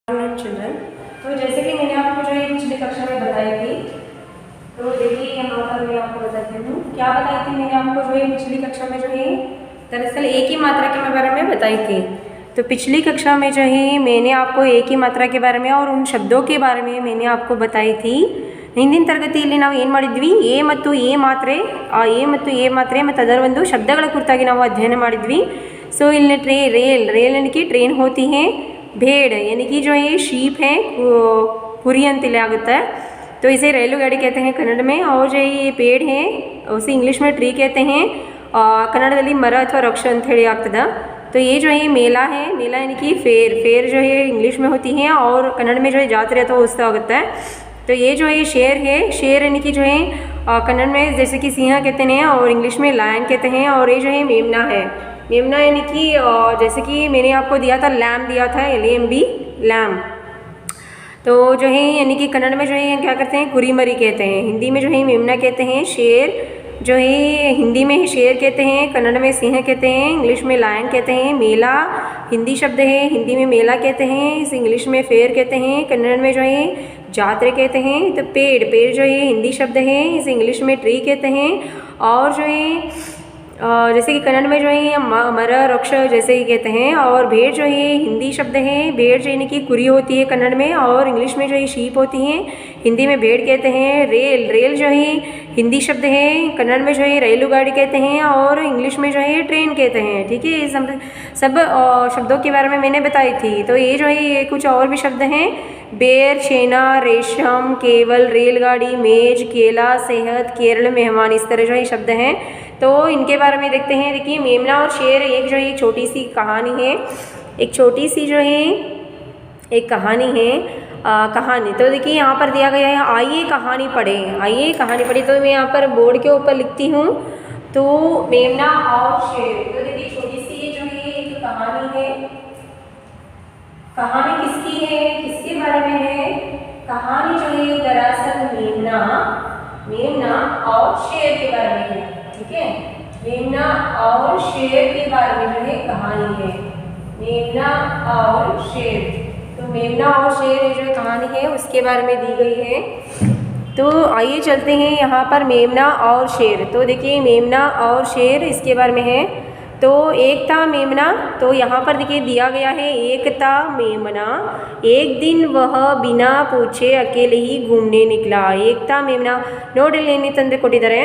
Children. तो जैसे कि मैंने आपको जो है पिछली कक्षा में बताई थी, तो देखिए यहाँ पर मैं आपको बताती हूँ क्या बताई थी मैंने आपको जो है पिछली कक्षा में जो है दरअसल एक ही मात्रा के बारे में बताई थी। तो पिछली कक्षा में जो है मैंने आपको एक ही मात्रा के बारे में और उन शब्दों के बारे में मैंने आपको बताई थी। ಹಿಂದಿನ ತರಗತಿಯಲ್ಲಿ ನಾವು ಏನು ಮಾಡಿದ್ವಿ, ಎ ಮತ್ತು ಎ ಮಾತ್ರೆ ಮತ್ತು ಅದರ ಒಂದು ಶಬ್ದಗಳ ಕುರಿತಾಗಿ ನಾವು ಅಧ್ಯಯನ ಮಾಡಿದ್ವಿ। सो इनमें रेल यानी कि ट्रेन होती है, भेड़ यानी कि जो है शीप है, कुरी अंतिले आगता है, तो इसे रेलगाड़ी कहते हैं कन्नड़ में। और जो ये पेड़ है उसे इंग्लिश में ट्री कहते हैं, कन्नड़ದಲ್ಲಿ मर अथवा वृक्ष ಅಂತ ಹೇಳಿ ಆಗ್ತದ। तो ये जो है मेला है, मेला यानी कि फेयर जो है इंग्लिश में होती है और कन्नड़ में जो है जात्रे अथवा उत्सव होता है। तो ये जो है शेर है, शेर यानी कि जो है कन्नड़ में जैसे कि सिंह कहते हैं और इंग्लिश में लायन कहते हैं। और ये जो है मेमना है, मेमना यानी कि जैसे कि मैंने आपको दिया था लैम दिया था, LAMB लैम। तो जो है यानी कि कन्नड़ में जो है क्या करते हैं, कुरीमरी कहते हैं, हिंदी में जो है मेमना कहते हैं। शेर जो है हिंदी में शेर कहते हैं, कन्नड़ में सिंह कहते हैं, इंग्लिश में लायन कहते हैं। मेला हिंदी शब्द है, हिंदी में मेला कहते हैं, इस इंग्लिश में फेयर कहते हैं, कन्नड़ में जो है जात्रे कहते हैं। तो पेड़ जो है हिंदी शब्द है, इस इंग्लिश में ट्री कहते हैं। और जो है जैसे कि कन्नड़ में जो है मर वृक्ष जैसे ही कहते हैं। और भेड़ जो है हिंदी शब्द है, भेड़ जो यानी कि कुरी होती है कन्नड़ में, और इंग्लिश में जो है शीप होती हैं, हिंदी में भेड़ कहते हैं। रेल जो है हिंदी शब्द है, कन्नड़ में जो है रेलगाड़ी कहते हैं और इंग्लिश में जो है ट्रेन कहते हैं। ठीक है, ये सब शब्दों के बारे में मैंने बताई थी। तो ये जो है ये कुछ और भी शब्द हैं, बेर, छेना, रेशम, केवल, रेलगाड़ी, मेज, केला, सेहत, केरल, मेहमान, इस तरह जो है शब्द हैं। तो इनके बारे में देखते हैं। देखिए मेमना और शेर एक जो है छोटी सी कहानी है, एक छोटी सी जो है एक कहानी है, कहानी। तो देखिए यहाँ पर दिया गया है, आइए कहानी पढ़ें। तो मैं यहाँ पर बोर्ड के ऊपर लिखती हूँ, तो मेमना और शेर। तो देखिए छोटी सी ये जो है एक कहानी है। कहानी किसकी है, किसके बारे में है? कहानी जो है दरअसल मेमना और शेर के बारे में है। ठीक है, मेमना और शेर के बारे में जो है कहानी है, मेमना और शेर। तो मेमना और शेर ये जो कहानी है उसके बारे में दी गई है। तो आइए चलते हैं यहाँ पर मेमना और शेर। तो देखिए मेमना और शेर इसके बारे में है। तो एक था मेमना, तो यहाँ पर देखिए दिया गया है, एक था मेमना, एक दिन वह बिना पूछे अकेले ही घूमने निकला। एक था मेमना ನೋಡಿ ಇಲ್ಲಿ ಏನಿತ್ತಂದರೆ ಕೊಟ್ಟಿದ್ದಾರೆ,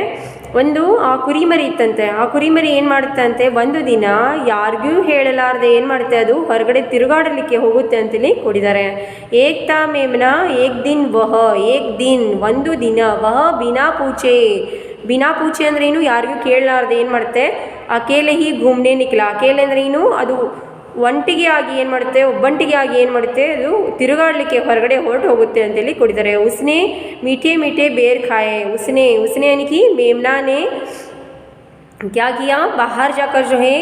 ಒಂದು ಆ ಕುರಿಮರಿ ಇತ್ತಂತೆ, ಆ ಕುರಿಮರಿ ಏನು ಮಾಡುತ್ತಂತೆ, ಒಂದು ದಿನ ಯಾರಿಗೂ ಹೇಳಲಾರದೆ ಏನು ಮಾಡುತ್ತೆ, ಅದು ಹೊರಗಡೆ ತಿರುಗಾಡಲಿಕ್ಕೆ ಹೋಗುತ್ತೆ ಅಂತೇಳಿ ಕೊಟ್ಟಿದ್ದಾರೆ। ಏಕ್ ತಾ ಮೇಮನಾ ಏಕ್ ದಿನ್ ವಹ, ಏಕ್ ದಿನ್ ಒಂದು ದಿನ, ವಹ ಬಿನಾ ಪೂಚೆ ಅಂದ್ರೆ ಏನು, ಯಾರಿಗೂ ಕೇಳಲಾರ್ದೆ ಏನು ಮಾಡುತ್ತೆ, ಅಕೇಲೆ ಹಿ ಘೂಮ್ನೆ ನಿಕ್ಲ। ಅಕೇಲೆ ಅಂದ್ರೆ ಏನು, ಅದು ಒಬ್ಬಂಟಿಗೆ ಆಗಿ ಏನು ಮಾಡುತ್ತೆ, ಅದು ತಿರುಗಾಡಲಿಕ್ಕೆ ಹೊರಗಡೆ ಹೊರಟು ಹೋಗುತ್ತೆ ಅಂತೇಳಿ ಕೊಟ್ಟಿದ್ದಾರೆ। ಉಸ್ನೆ ಮೀಠೆ ಮೀಠೆ ಬೇರ್ ಖಾಯೆ, ಉಸ್ನೆ यानी कि मेमना ने क्या किया, बाहर जाकर जो है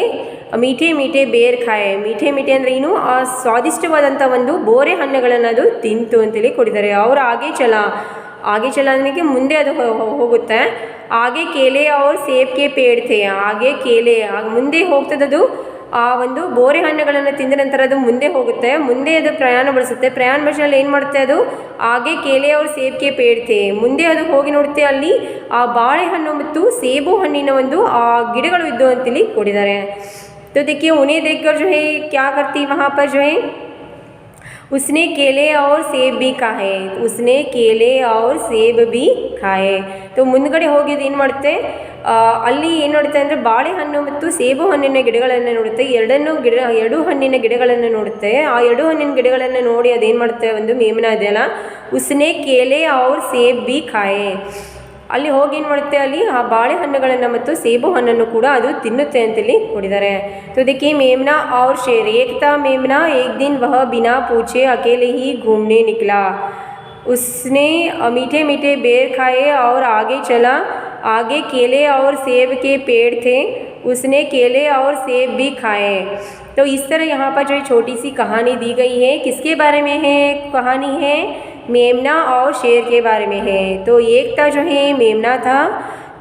मीठे मीठे ಬೇರ್ ಖಾಯೆ। मीठे ಅಂದರೆ ಏನು, ಆ ಸ್ವಾದಿಷ್ಟವಾದಂಥ ಒಂದು ಬೋರೆ ಹಣ್ಣುಗಳನ್ನು ಅದು ತಿಂತು ಅಂತೇಳಿ ಕೊಟ್ಟಿದ್ದಾರೆ। ಅವರು आगे चला ಅಂದರೆ कि ಮುಂದೆ ಅದು ಹೋಗುತ್ತೆ। आगे केले और सेब के पेड़ थे, आगे केले ಮುಂದೆ ಹೋಗ್ತದದು, ಆ ಒಂದು ಬೋರೆ ಹಣ್ಣುಗಳನ್ನು ತಿಂದ ನಂತರ ಅದು ಮುಂದೆ ಹೋಗುತ್ತೆ, ಮುಂದೆ ಅದು ಪ್ರಯಾಣ ಬೆಳೆಸಲ್ಲಿ ಏನು ಮಾಡುತ್ತೆ, ಅದು ಹಾಗೆ ಕೇಲೆ और सेब के पेड़ थे, ಮುಂದೆ ಅದು ಹೋಗಿ ನೋಡುತ್ತೆ, ಅಲ್ಲಿ ಆ ಬಾಳೆಹಣ್ಣು ಮತ್ತು ಸೇಬು ಹಣ್ಣಿನ ಒಂದು ಆ ಗಿಡಗಳು ಇದ್ದು ಅಂತೇಳಿ ಕೊಟ್ಟಿದ್ದಾರೆ। तो देखिए उन्हें देखकर जो है क्या करती, वहाँ पर जो है उसने केले और सेब भी खाए। तो ಮುಂದ್ಗಡೆ ಹೋಗಿದ್ದು ಏನು ಮಾಡುತ್ತೆ, ಅಲ್ಲಿ ಏನು ನೋಡುತ್ತೆ ಅಂದರೆ ಬಾಳೆಹಣ್ಣು ಮತ್ತು ಸೇಬು ಹಣ್ಣಿನ ಗಿಡಗಳನ್ನು ನೋಡುತ್ತೆ, ಎರಡು ಹಣ್ಣಿನ ಗಿಡಗಳನ್ನು ನೋಡುತ್ತೆ। ಆ ಎರಡು ಹಣ್ಣಿನ ಗಿಡಗಳನ್ನು ನೋಡಿ ಅದೇನು ಮಾಡುತ್ತೆ, ಒಂದು ಮೇಮನ ಇದೆಯಲ್ಲ, ಉಸ್ನೆ ಕೇಲೆ ಔರ್ ಸೇಬ್ ಬಿ ಖಾಯೆ, ಅಲ್ಲಿ ಹೋಗಿ ಏನು ಮಾಡುತ್ತೆ, ಅಲ್ಲಿ ಆ ಬಾಳೆಹಣ್ಣುಗಳನ್ನು ಮತ್ತು ಸೇಬು ಹಣ್ಣನ್ನು ಕೂಡ ಅದು ತಿನ್ನುತ್ತೆ ಅಂತೇಳಿ ಕೊಟ್ಟಿದ್ದಾರೆ। तो देखिए मेमना और शेर, एक था मेमना एक दिन वह बिना पूछे अकेले ही घूमने निकला, उसने मीठे मीठे बेर खाए और आगे चला, आगे केले और सेब के पेड़ थे, उसने केले और सेब भी खाए। तो इस तरह यहाँ पर जो छोटी सी कहानी दी गई है, किसके बारे में है कहानी है, मेमना और शेर के बारे में है। तो एक था जो है मेमना था,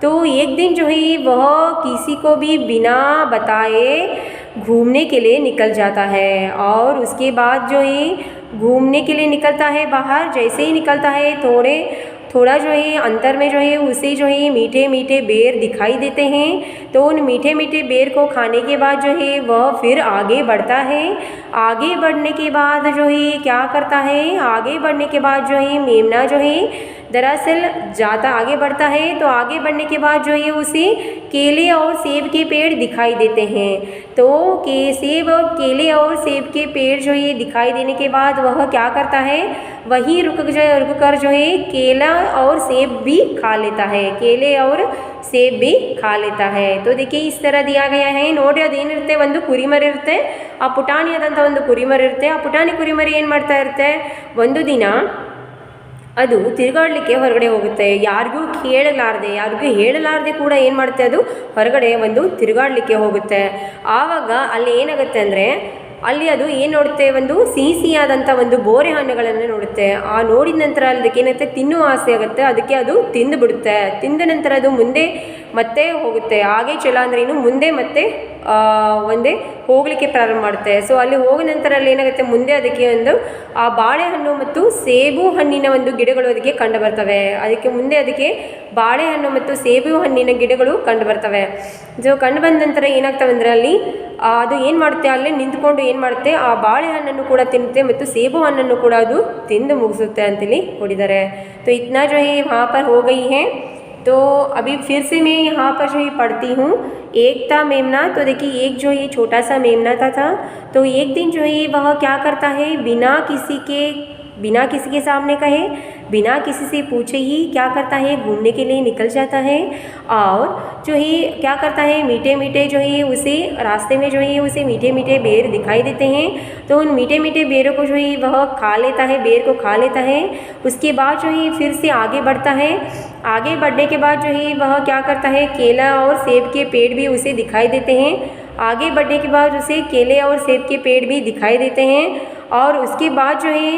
तो एक दिन जो है वह किसी को भी बिना बताए घूमने के लिए निकल जाता है। और उसके बाद जो है घूमने के लिए निकलता है बाहर। जैसे ही निकलता है थोड़ा जो है अंतर में जो है उसे जो है मीठे मीठे बेर दिखाई देते हैं। तो उन मीठे मीठे बेर को खाने के बाद जो है वह फिर आगे बढ़ता है। आगे बढ़ने के बाद जो है क्या करता है, आगे बढ़ने के बाद जो है मेमना जो है दरअसल ज़्यादा आगे बढ़ता है। तो आगे बढ़ने के बाद जो है उसे केले और सेब के पेड़ दिखाई देते हैं। तो सेब और केले और सेब के पेड़ जो है दिखाई देने के बाद वह क्या करता है, वहीं रुक कर जो है केला और सेब भी खा लेता है, केले और ಸೇಬ್ भी खा लेता है। तो देखिए इस तरह दिया गया है। ನೋಡಿ ಅದೇನಿರುತ್ತೆ, ಒಂದು ಕುರಿಮರಿ ಇರುತ್ತೆ, ಆ ಪುಟಾಣಿಯಾದಂಥ ಒಂದು ಕುರಿಮರಿ ಇರುತ್ತೆ। ಆ ಪುಟಾಣಿ ಕುರಿಮರಿ ಏನು ಮಾಡ್ತಾ ಇರುತ್ತೆ, ಒಂದು ದಿನ ಅದು ತಿರುಗಾಡಲಿಕ್ಕೆ ಹೊರಗಡೆ ಹೋಗುತ್ತೆ। ಯಾರಿಗೂ ಹೇಳಲಾರದೆ ಕೂಡ ಏನು ಮಾಡುತ್ತೆ, ಅದು ಹೊರಗಡೆ ಒಂದು ತಿರುಗಾಡಲಿಕ್ಕೆ ಹೋಗುತ್ತೆ। ಆವಾಗ ಅಲ್ಲಿ ಏನಾಗುತ್ತೆ ಅಂದರೆ ಅಲ್ಲಿ ಅದು ಏನು ನೋಡುತ್ತೆ, ಒಂದು ಸಿಹಿಯಾದಂಥ ಒಂದು ಬೋರೆ ಹಣ್ಣುಗಳನ್ನು ನೋಡುತ್ತೆ। ಆ ನೋಡಿದ ನಂತರ ಅದಕ್ಕೆ ಏನಾಗುತ್ತೆ, ತಿನ್ನುವ ಆಸೆ ಆಗುತ್ತೆ, ಅದಕ್ಕೆ ಅದು ತಿಂದು ಬಿಡುತ್ತೆ। ತಿಂದ ನಂತರ ಅದು ಮುಂದೆ ಮತ್ತೆ ಹೋಗುತ್ತೆ, ಹಾಗೆ ಚಲ ಅಂದರೆ ಏನು ಮುಂದೆ ಮತ್ತೆ ಒಂದೇ ಹೋಗಲಿಕ್ಕೆ ಪ್ರಾರಂಭ ಮಾಡುತ್ತೆ। ಸೊ ಅಲ್ಲಿ ಹೋದ ನಂತರ ಅಲ್ಲಿ ಏನಾಗುತ್ತೆ, ಮುಂದೆ ಅದಕ್ಕೆ ಒಂದು ಆ ಬಾಳೆಹಣ್ಣು ಮತ್ತು ಸೇಬು ಹಣ್ಣಿನ ಒಂದು ಗಿಡಗಳು ಅದಕ್ಕೆ ಕಂಡು ಬರ್ತವೆ। ಅದಕ್ಕೆ ಬಾಳೆಹಣ್ಣು ಮತ್ತು ಸೇಬು ಹಣ್ಣಿನ ಗಿಡಗಳು ಕಂಡು ಬರ್ತವೆ। ಸೊ ಕಂಡು ಬಂದ ನಂತರ ಏನಾಗ್ತವೆ ಅಂದರೆ ಅಲ್ಲಿ ಅದು ಏನು ಮಾಡುತ್ತೆ, ಅಲ್ಲೇ ನಿಂತ್ಕೊಂಡು ಏನು ಮಾಡುತ್ತೆ, ಆ ಬಾಳೆಹಣ್ಣನ್ನು ಕೂಡ ತಿನ್ನುತ್ತೆ ಮತ್ತು ಸೇಬು ಹಣ್ಣನ್ನು ಕೂಡ ಅದು ತಿಂದು ಮುಗಿಸುತ್ತೆ ಅಂತೇಳಿ ಕೊಟ್ಟಿದ್ದಾರೆ। तो इतना जो है वहाँ पर हो गई है। तो अभी फिर से मैं यहाँ पर जो है पढ़ती हूँ। एक था मेमना। तो देखिए एक जो ये छोटा सा मेमना था। तो एक दिन जो है वह क्या करता है, बिना किसी के सामने कहे, बिना किसी से पूछे ही क्या करता है, घूमने के लिए निकल जाता है। और जो है क्या करता है, मीठे मीठे जो है उसे रास्ते में जो है उसे मीठे मीठे बेर दिखाई देते हैं। तो उन मीठे मीठे बेरों को जो है वह खा लेता है, बेर को खा लेता है। उसके बाद जो है फिर से आगे बढ़ता है। आगे बढ़ने के बाद जो है वह क्या करता है, केला और सेब के पेड़ भी उसे दिखाई देते हैं। आगे बढ़ने के बाद उसे केले और सेब के पेड़ भी दिखाई देते हैं। और उसके बाद जो है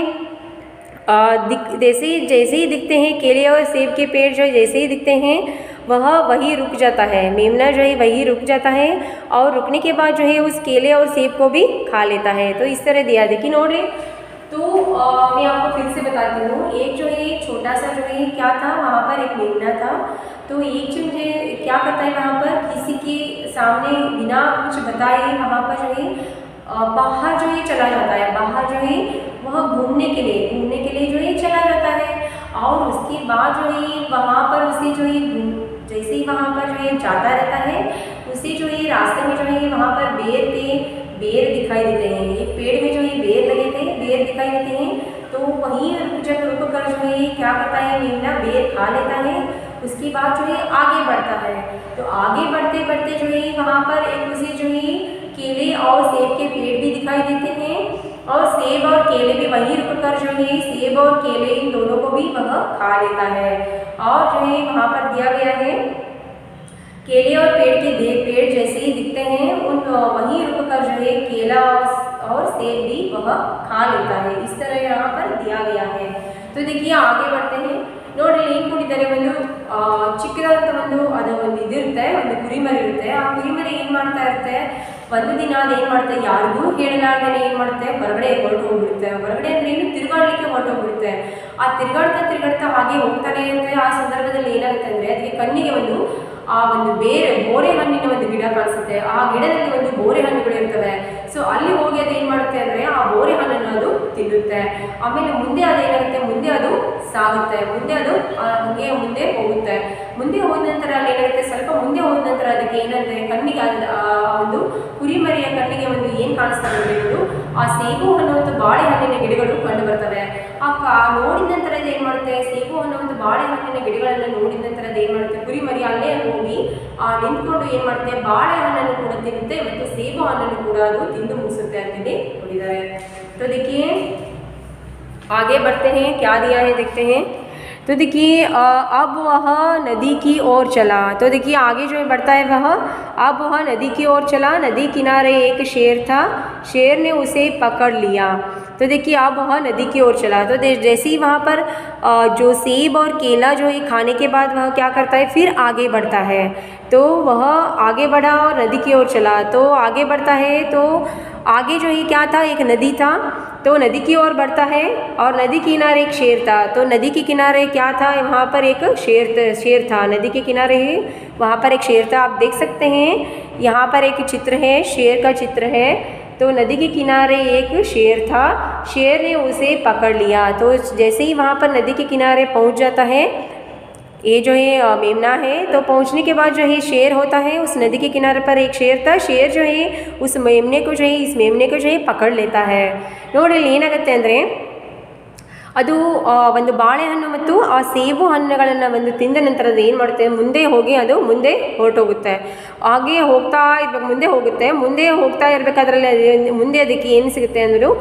जैसे ही दिखते हैं केले और सेब के पेड़, जो जैसे ही दिखते हैं वह वहीं रुक जाता है। मेमना जो है वहीं रुक जाता है और रुकने के बाद जो है उस केले और सेब को भी खा लेता है। तो इस तरह दिया। देखिए नोड़े, तो मैं आपको फिर से बताती हूँ। एक जो है छोटा सा जो है क्या था, वहाँ पर एक मेमना था। तो एक जो क्या करता है, वहाँ पर किसी के सामने बिना कुछ बताए वहाँ पर जो है बाहर जो है चला जाता है। बाहर जो है वह घूमने के लिए जो है चला जाता है। और उसके बाद जो है वहाँ पर उसे जो है जैसे ही वहाँ पर जो है जाता रहता है, उसे जो है रास्ते में जो है वहाँ पर बेर दिखाई देते हैं। एक पेड़ में जो है बेर लगे थे, बेर दिखाई देते हैं। तो वहीं रुक कर जो है क्या करता है, मेमना बेर खा लेता है। उसके बाद जो है आगे बढ़ता है। तो आगे बढ़ते बढ़ते जो है वहाँ पर एक उसे जो है केले और सेब के पेड़ भी दिखाई देते हैं। और सेब और केले भी वहीं रुककर जो है सेब और केले इन दोनों को भी वह खा लेता है। और जो है वहाँ पर दिया गया है, केले और पेड़ जैसे ही दिखते हैं वहीं रुककर जो है केला और सेब भी वह खा लेता है। इस तरह यहाँ पर दिया गया है। तो देखिए आगे बढ़ते हैं। ನೋಡಿ ಏನು ಕೊಟ್ಟಿದ್ದಾರೆ, ಒಂದು ಚಿಕ್ಕದಾದಂಥ ಒಂದು ಇದಿರುತ್ತೆ, ಒಂದು ಕುರಿಮರಿ ಇರುತ್ತೆ। ಆ ಕುರಿಮರಿ ಏನು ಮಾಡ್ತಾ ಇರುತ್ತೆ, ಒಂದು ದಿನ ಅದು ಏನು ಮಾಡುತ್ತೆ, ಯಾರಿಗೂ ಹೇಳಲಾರ್ದೇ ಏನು ಮಾಡುತ್ತೆ, ಹೊರಗಡೆ ಹೊರಟು ಹೋಗ್ಬಿಡುತ್ತೆ। ಹೊರಗಡೆ ಅಂದರೆ ಏನು, ತಿರುಗಾಡಲಿಕ್ಕೆ ಹೊರಟು ಹೋಗ್ಬಿಡುತ್ತೆ। ಆ ತಿರುಗಾಡ್ತಾ ಹಾಗೆ ಹೋಗ್ತಾನೆ ಇರುತ್ತೆ। ಆ ಸಂದರ್ಭದಲ್ಲಿ ಏನಾಗುತ್ತೆ ಅಂದರೆ ಅದಕ್ಕೆ ಕಣ್ಣಿಗೆ ಒಂದು ಬೋರೆ ಹಣ್ಣಿನ ಒಂದು ಗಿಡ ಕಾಣಿಸುತ್ತೆ। ಆ ಗಿಡದಲ್ಲಿ ಒಂದು ಬೋರೆ ಹಣ್ಣುಗಳು ಇರ್ತವೆ। ಸೊ ಅಲ್ಲಿ ಹೋಗಿ ಅದು ಏನು ಮಾಡುತ್ತೆ ಅಂದರೆ ಆ ಬೋರೆ ಹಣ್ಣನ್ನು ಅದು ತಿನ್ನುತ್ತೆ। ಆಮೇಲೆ ಮುಂದೆ ಅದೇನಾಗುತ್ತೆ, ಮುಂದೆ ಅದು ಸಾಗುತ್ತೆ, ಮುಂದೆ ಅದು ಹಾಗೆ ಮುಂದೆ ಹೋಗುತ್ತೆ। ಮುಂದೆ ಹೋದ ನಂತರ ಅಲ್ಲಿ ಏನಾಗುತ್ತೆ, ಸ್ವಲ್ಪ ಮುಂದೆ ಹೋದ ನಂತರ ಅದಕ್ಕೆ ಏನಂದರೆ ಕಣ್ಣಿಗೆ ಒಂದು ಕುರಿಮರಿಯ ಕಣ್ಣಿಗೆ ಒಂದು ಏನು ಕಾಣಿಸ್ತಾ ಇರೋದು, ಆ ಸೇಬು ಹಣ್ಣು ಮತ್ತು ಬಾಳೆಹಣ್ಣಿನ ಗಿಡಗಳು ಕಂಡು ಬರ್ತವೆ। ನೋಡಿದ ನಂತರ ಇದು ಏನು ಮಾಡುತ್ತೆ, ಸೇಬು ಹಣ್ಣು ಮತ್ತು ಬಾಳೆಹಣ್ಣಿನ ಗಿಡಗಳನ್ನು ನೋಡಿದ ನಂತರ ಅದು ಏನು ಮಾಡುತ್ತೆ, ಕುರಿಮರಿ ಅಲ್ಲೇ ಹೋಗಿ ನಿಂತ್ಕೊಂಡು ಏನು ಮಾಡುತ್ತೆ, ಬಾಳೆಹಣ್ಣನ್ನು ಕೂಡ ತಿನ್ನುತ್ತೆ ಮತ್ತು ಸೇಬು ಹಣ್ಣನ್ನು ಕೂಡ ಅದು ತಿಂದು ಮುಗಿಸುತ್ತೆ ಅಂತೇಳಿ ನೋಡಿದ್ದಾರೆ। तो देखिए आगे बढ़ते हैं, क्या दिया है देखते हैं। तो देखिए अब वह नदी की ओर चला। तो देखिए आगे जो है बढ़ता है वह, अब वह नदी की ओर चला। नदी किनारे एक शेर था, शेर ने उसे पकड़ लिया। तो देखिए अब वह नदी की ओर चला। तो जैसे ही वहाँ पर जो सेब और केला जो है खाने के बाद वह क्या करता है, फिर आगे बढ़ता है। तो वह आगे बढ़ा और नदी की ओर चला। तो आगे बढ़ता है तो आगे जो है क्या था, एक नदी था। तो नदी की ओर बढ़ता है और नदी किनारे एक शेर था। तो नदी के किनारे क्या था, वहाँ पर एक शेर था। नदी के किनारे वहाँ पर एक शेर था। आप देख सकते हैं यहाँ पर एक चित्र है, शेर का चित्र है। तो नदी के किनारे एक शेर था, शेर ने उसे पकड़ लिया। तो जैसे ही वहाँ पर नदी के किनारे पहुँच जाता है ये जो है मेमना है, तो पहुंचने के बाद जो है शेर होता है, उस नदी के किनारे पर एक शेर था। शेर जो है उस मेमने को जो है, इस मेमने को जो है पकड़ लेता है। ನೋಡಿ ಇಲ್ಲಿ ಏನಾಗುತ್ತೆ ಅಂದರೆ ಅದು ಒಂದು ಬಾಳೆಹಣ್ಣು ಮತ್ತು ಆ ಸೇಬು ಹಣ್ಣುಗಳನ್ನು ಒಂದು ತಿಂದ ನಂತರ ಅದು ಏನು ಮಾಡುತ್ತೆ, ಮುಂದೆ ಹೋಗಿ ಅದು ಮುಂದೆ ಹೊರಟೋಗುತ್ತೆ. ಹಾಗೆ ಹೋಗ್ತಾ ಇರ್ಬೇಕು, ಮುಂದೆ ಹೋಗ್ತಾ ಇರಬೇಕಾದ್ರಲ್ಲಿ ಮುಂದೆ ಅದಕ್ಕೆ ಏನು ಸಿಗುತ್ತೆ ಅಂದರೂ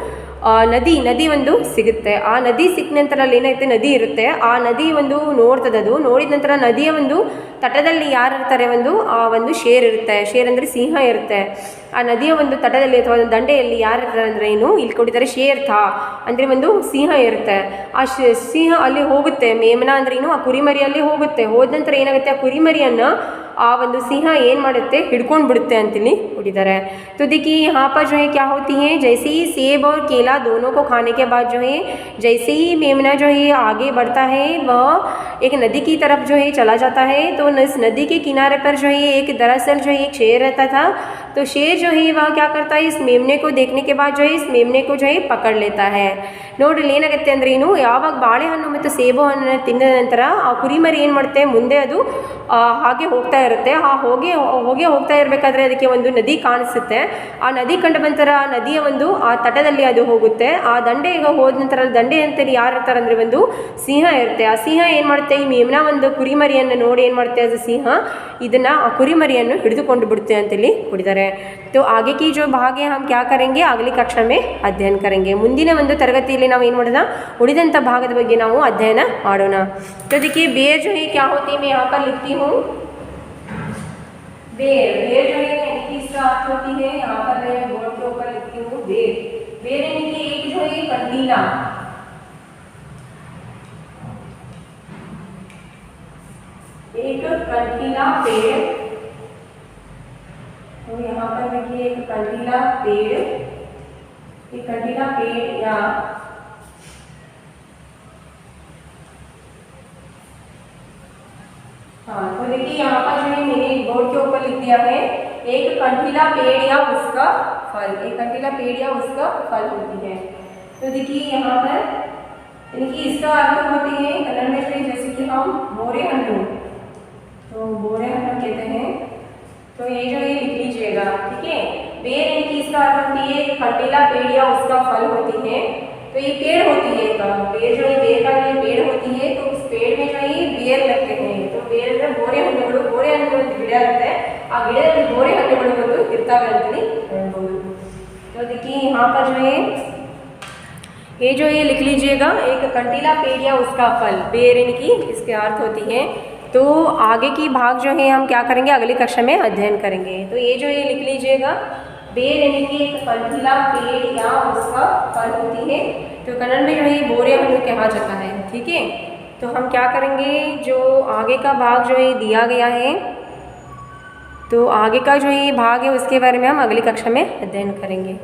ನದಿ ಒಂದು ಸಿಗುತ್ತೆ. ಆ ನದಿ ಸಿಕ್ಕ ನಂತರ ಅಲ್ಲಿ ಏನಾಗುತ್ತೆ, ನದಿ ಇರುತ್ತೆ. ಆ ನದಿ ಒಂದು ನೋಡ್ತದದು. ನೋಡಿದ ನಂತರ ನದಿಯ ಒಂದು ತಟದಲ್ಲಿ ಯಾರು ಇರ್ತಾರೆ, ಒಂದು ಶೇರ್ ಇರುತ್ತೆ. ಶೇರ್ ಅಂದರೆ ಸಿಂಹ ಇರುತ್ತೆ. ಆ ನದಿಯ ಒಂದು ತಟದಲ್ಲಿ ಅಥವಾ ದಂಡೆಯಲ್ಲಿ ಯಾರು ಇರ್ತಾರೆ ಅಂದರೆ ಇಲ್ಲಿ ಕೊಟ್ಟಿದ್ದಾರೆ ಶೇರ್ ಥಾ ಅಂದರೆ ಒಂದು ಸಿಂಹ ಇರುತ್ತೆ. ಆ ಸಿಂಹ ಅಲ್ಲಿ ಹೋಗುತ್ತೆ. ಮೇಮನ ಅಂದ್ರೆ ಆ ಕುರಿಮರಿಯಲ್ಲಿ ಹೋಗುತ್ತೆ. ಹೋದ ನಂತರ ಏನಾಗುತ್ತೆ, ಆ ಕುರಿಮರಿಯನ್ನು ಆ ಒಂದು ಸಿಂಹ ಏನು ಮಾಡುತ್ತೆ, ಹಿಡ್ಕೊಂಡು ಬಿಡುತ್ತೆ ಅಂತೇಳಿ ಕೊಟ್ಟಿದ್ದಾರೆ. तो देखिए यहाँ पर जो है क्या होती है, जैसे ही सेब और केला दोनों को खाने के बाद जो है, जैसे ही मेमना जो है आगे बढ़ता है, वह एक नदी की तरफ जो है चला जाता है. तो इस नदी के किनारे पर जो है एक दरअसल जो है एक शेर रहता था. तो शेर जो है वह क्या करता है, इस मेमने को देखने के बाद जो है इस मेमने को जो है पकड़ लेता है. ನೋಡ್ರಿ ಏನಾಗುತ್ತೆ ಅಂದರೆ ಯಾವಾಗ ಬಾಳೆಹಣ್ಣು ಮತ್ತು ಸೇಬು ಹಣ್ಣನ್ನು ತಿಂದ ನಂತರ ಆ ಕುರಿಮರಿ ಏನು ಮಾಡುತ್ತೆ, ಮುಂದೆ ಅದು ಹಾಗೆ ಹೋಗ್ತಾ ಇರುತ್ತೆ. ಆ ಹೋಗ್ತಾ ಇರಬೇಕಾದ್ರೆ ಅದಕ್ಕೆ ಒಂದು ನದಿ ಕಾಣಿಸುತ್ತೆ. ಆ ನದಿ ಕಂಡು ಬಂತರ ಆ ನದಿಯ ಆ ತಟದಲ್ಲಿ ಅದು ಹೋಗುತ್ತೆ. ಆ ದಂಡೆಗೆ ಹೋದ ನಂತರ ದಂಡೆ ಅಂತೇಳಿ ಯಾರು ಇರ್ತಾರೆ ಅಂದರೆ ಒಂದು ಸಿಂಹ ಇರುತ್ತೆ. ಆ ಸಿಂಹ ಏನು ಮಾಡುತ್ತೆ, ಈ ಮೇಮನ ಒಂದು ಕುರಿಮರಿಯನ್ನು ನೋಡಿ ಏನು ಮಾಡುತ್ತೆ, ಅದು ಸಿಂಹ ಇದನ್ನು ಆ ಕುರಿಮರಿಯನ್ನು ಹಿಡಿದುಕೊಂಡು ಬಿಡುತ್ತೆ ಅಂತೇಳಿ ಕೊಟ್ಟಿದ್ದಾರೆ. तो आगे की जो भाग है हम क्या करेंगे, अगली कक्षा में अध्ययन करेंगे. ಮುಂದಿನ ಒಂದು ತರಗತಿಯಲ್ಲಿ ನಾವು ಏನು ಮಾಡೋಣ, ಉಳಿದಂಥ ಭಾಗದ ಬಗ್ಗೆ ನಾವು ಅಧ್ಯಯನ ಮಾಡೋಣ. तो देखिए बेर जो है क्या होती है, मैं यहाँ पर लिखती हूँ बेर. बेर जो है इसका अर्थ होती है, यहाँ पर मैं बोर्ड के ऊपर लिखती हूँ बेर. बेर यानी कि एक जो है कंटीला, एक कंटीला पेड़. तो यहाँ पर देखिए एक कंटीला पेड़ या हाँ, तो देखिए यहाँ पर जो है मैंने बोर्ड के ऊपर लिख दिया है एक कंटीला पेड़ या उसका फल. एक कंटीला पेड़ या उसका फल होती है. तो देखिए यहाँ पर यानी कि इसका अर्थ होती है कन्नड़ में जैसे कि हम बोरे हन्नू, तो बोरे हन्नू कहते हैं. तो ये जो ये लिख लीजिएगा, ठीक है. बेर यानी कि इसका अर्थ होती है कंटीला पेड़ या उसका फल होती है. तो ये पेड़ होती है, बेर जो है बेर का जो पेड़ होती है. तो उस पेड़ में जो है बेर लगते हैं. तो बेर में ಬೋರೆ ಹಣ್ಣುಗಳು ಒಂದು ಗಿಡ ಇರುತ್ತೆ. ಆ ಗಿಡದಲ್ಲಿ ಬೋರೆ ಹಣ್ಣುಗಳು ಒಂದು ಇರ್ತಾವೆ ಅಂತೇಳಿ ಹೇಳ್ಬೋದು. तो देखिए यहाँ पर जो है ये जो है लिख लीजिएगा एक कंटीला पेड़ या उसका फल. बेर यानी कि इसके अर्थ होती है. तो आगे की भाग जो है हम क्या करेंगे, अगली कक्षा में अध्ययन करेंगे. तो ये जो है लिख लीजिएगा बेर यानी कि एक कंटीला पेड़ या उसका फल होती है. तो कन्नड़ में जो है बोरे हन्नू कहा जाता है, ठीक है. तो हम क्या करेंगे, जो आगे का भाग जो है दिया गया है, तो आगे का जो ये भाग है उसके बारे में हम अगली कक्षा में अध्ययन करेंगे.